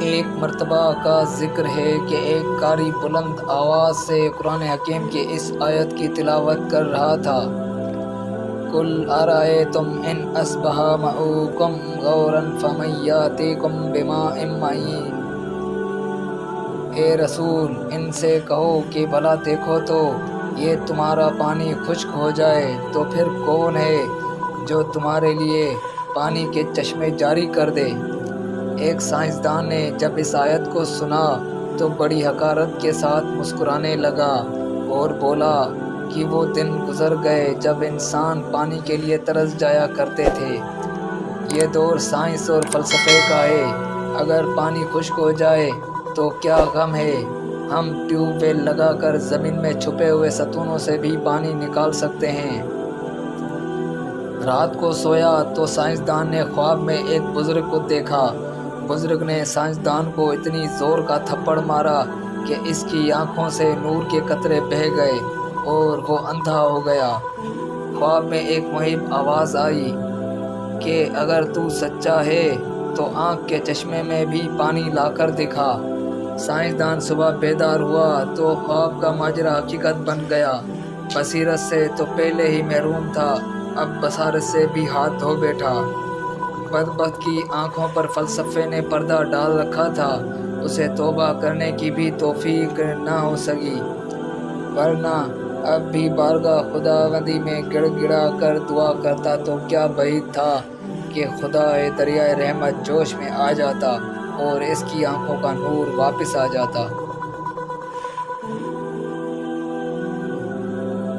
ایک مرتبہ کا ذکر ہے کہ ایک قاری بلند آواز سے قرآن حکیم کی اس آیت کی تلاوت کر رہا تھا، قُلْ أَرَأَيْتُمْ إِنْ أَصْبَحَ مَاؤُكُمْ غَوْرًا فَمَنْ يَأْتِيكُمْ بِمَاءٍ مَّعِينٍ۔ اے رسول، ان سے کہو کہ بھلا دیکھو تو یہ تمہارا پانی خشک ہو جائے تو پھر کون ہے جو تمہارے لیے پانی کے چشمے جاری کر دے۔ ایک سائنسدان نے جب اس آیت کو سنا تو بڑی حقارت کے ساتھ مسکرانے لگا اور بولا کہ وہ دن گزر گئے جب انسان پانی کے لیے ترس جایا کرتے تھے۔ یہ دور سائنس اور فلسفے کا ہے۔ اگر پانی خشک ہو جائے تو کیا غم ہے، ہم ٹیوب ویل لگا کر زمین میں چھپے ہوئے ستونوں سے بھی پانی نکال سکتے ہیں۔ رات کو سویا تو سائنسدان نے خواب میں ایک بزرگ کو دیکھا۔ بزرگ نے سائنسدان کو اتنی زور کا تھپڑ مارا کہ اس کی آنکھوں سے نور کے قطرے بہہ گئے اور وہ اندھا ہو گیا۔ خواب میں ایک مہیب آواز آئی کہ اگر تو سچا ہے تو آنکھ کے چشمے میں بھی پانی لا کر دکھا۔ سائنسدان صبح بیدار ہوا تو خواب کا ماجرا حقیقت بن گیا۔ بصیرت سے تو پہلے ہی محروم تھا، اب بصارت سے بھی ہاتھ دھو بیٹھا۔ بدبخت کی آنکھوں پر فلسفے نے پردہ ڈال رکھا تھا، اسے توبہ کرنے کی بھی توفیق نہ ہو سکی، ورنہ اب بھی بارگاہ خداوندی میں گڑ گڑا کر دعا کرتا تو کیا بعید تھا کہ خدائے دریائے رحمت جوش میں آ جاتا اور اس کی آنکھوں کا نور واپس آ جاتا۔